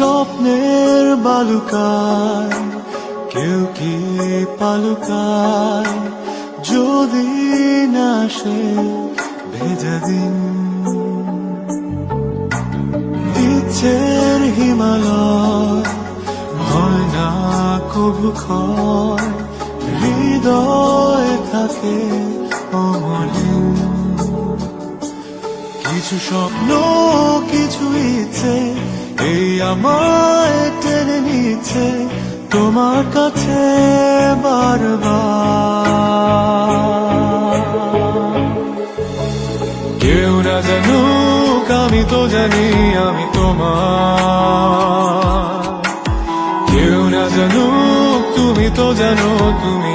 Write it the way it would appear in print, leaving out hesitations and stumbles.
স্বপ্নের বালুকায় কেউ কি পালুকায়, যদি না সে ভেজা দিন। ইচ্ছের হিমালয় হয় না কবু ক্ষয়, হৃদয় থাকে অমলিন। কিছু স্বপ্ন কিছু ইচ্ছে এই আমায় টেনে নিচ্ছে তোমার কাছে বারবার। কেউ না জানুক আমি তো জানি আমি তোমার, কেউ না জানুক তুমি তো জানো তুমি